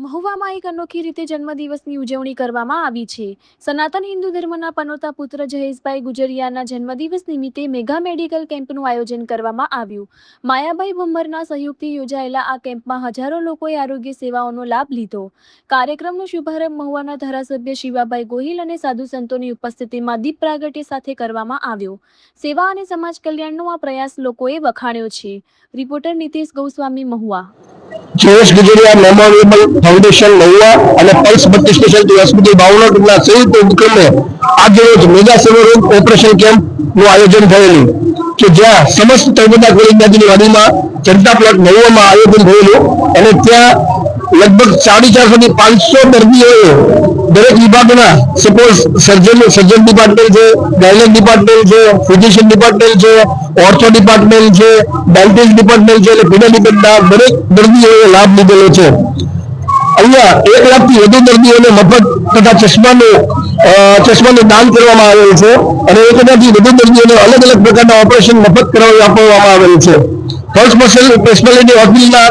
મહુવામાં એક અનોખી રીતે જન્મદિવસની ઉજવણી કરવામાં આવી છે. સનાતન હિન્દુ ધર્મના પનોતા પુત્ર જયેશભાઈ ગુજરિયાના જન્મદિવસ નિમિત્તે મેગા મેડિકલ કેમ્પનું આયોજન કરવામાં આવ્યું. માયાભાઈ ભમ્મરના સહયોગથી યોજાયેલા આ કેમ્પમાં હજારો લોકોએ આરોગ્ય સેવાઓનો લાભ લીધો. કાર્યક્રમનો શુભારંભ મહુવાના ધારાસભ્ય શિવાભાઈ ગોહિલ અને સાધુ સંતોની ઉપસ્થિતિમાં દીપ પ્રાગટ્ય સાથે કરવામાં આવ્યો. સેવા અને સમાજ કલ્યાણનો આ પ્રયાસ લોકોએ વખાણ્યો છે. Reporter Nitish Goswami, Mahuva. Jayesh Gujariya memorial foundation Mahuva અને પલ્સ મલ્ટી સ્પેશિયાલિટી હોસ્પિટલ ભાવનગરના સંયુક્ત ઉપક્રમે આજરોજ મેગા સેવારોગ ઓપરેશન કેમ્પનું આયોજન થયેલું કે જ્યાં સમસ્ત નર્મદા કોલેજની વાડીમાં જનતા પ્લોટ મહુવામાં આયોજન થયેલું અને ત્યાં લગભગ 450 થી 500 દર્દીઓએ દરેક વિભાગના સપોઝ સર્જન ડિપાર્ટમેન્ટ છે, ગાયનેક ડિપાર્ટમેન્ટ છે, ફિઝિશિયન ડિપાર્ટમેન્ટ છે, ઓર્થો ડિપાર્ટમેન્ટ છે, ડેન્ટિસ્ટ ડિપાર્ટમેન્ટ છે, એટલે પીડિયાટ્રિકના દરેક દર્દીઓએ લાભ લીધેલો છે. અહીંયા 1 લાખથી વધુ દર્દીઓને મફત તથા ચશ્માનું દાન કરવામાં આવેલ છે અને 1,000થી વધુ દર્દીઓને અલગ અલગ પ્રકારના ઓપરેશન મફત આપવામાં આવેલ છે. પલ્સ સ્પેશિયાલિટી હોસ્પિટલના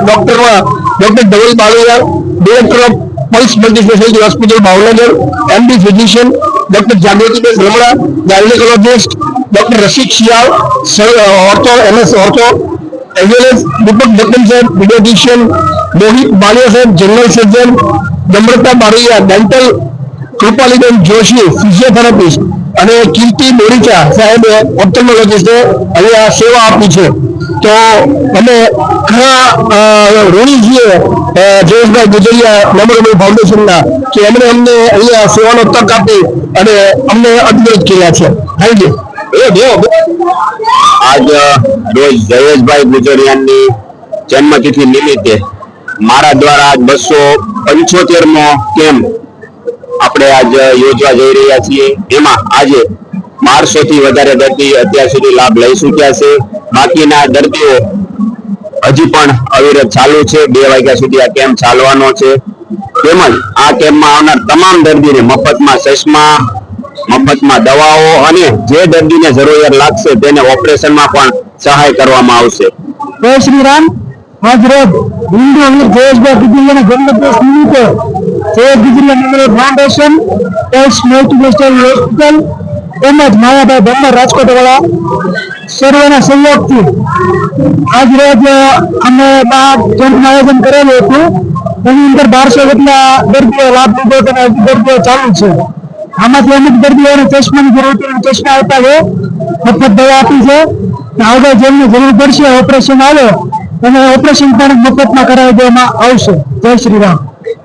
doctor Dhaval Baliya, director of Pulse multi speciality hospital Bhavnagar, MD physician doctor Jagrutiben Ramana, gynaecologist doctor Rasik Shiyal, ortho as well as Deepak Dattan સાહેબ પીડિયાટ્રિશિયન, મોહિત બાલિયા સાહેબ general surgeon, Namrata Baraiya dental, Krupaliben Joshi physiotherapist અને કીર્તિ બોરીચા સાહેબ ઓપ્થેલ્મોલોજીસ્ટે અહીંયા સેવા આપી છે. તો અમે ઘણા ઋણી છીએ જયેશભાઈ ગુજરિયા મેમોરિયલ ફાઉન્ડેશનના કે એમણે અમને અહીંયા સેવાનો તક આપી અને અમને અદ્ભુત કર્યા છે. Thank you. આજ રોજ જયેશભાઈ ગુજરિયાની જન્મતિથિ નિમિત્તે મારા દ્વારા 275મો કેમ્પ આપણે આજ યોજવા જઈ રહ્યા છીએ. એમાં આજે 1200થી વધારે દર્દી અત્યાર સુધી લાભ લઈ ચૂક્યા છે. બાકીના દર્દીઓ હજી પણ અવિરત ચાલુ છે. 2 વાગ્યા સુધી આ કેમ્પ ચાલવાનો છે. તેમજ આ કેમ્પમાં આવનાર તમામ દર્દીને મફતમાં ચશ્મા, મફતમાં દવાઓ અને જે દર્દીને જરૂરિયાત લાગશે તેને ઓપરેશનમાં પણ સહાય કરવામાં આવશે. જય શ્રી રામ. આજ રોજ હિન્દુ વીર જયેશભાઈ ગુજરિયાના જન્મદિવસ નિમિત્તે Jayesh Gujariya memorial foundation, Pulse multi speciality hospital તેમજ માયાભાઈ ભમ્મર રાજકોટ વાળા સર્વેના સહયોગથી આજ રોજ અમે કેમ્પનું આયોજન કરેલું હતું. એની અંદર 1200 જેટલા દર્દીઓ લાભ લીધો અને દર્દીઓ ચાલુ છે. આમાંથી અમુક દર્દીઓને ચશ્માની જરૂર હતી, ચશ્મા આપ્યા છે, મફત દવા આપી છે. આગળ જેમને જરૂર પડશે ઓપરેશન આવે અને ઓપરેશન પણ મફતમાં કરાવી દેવામાં આવશે. જય શ્રી રામ.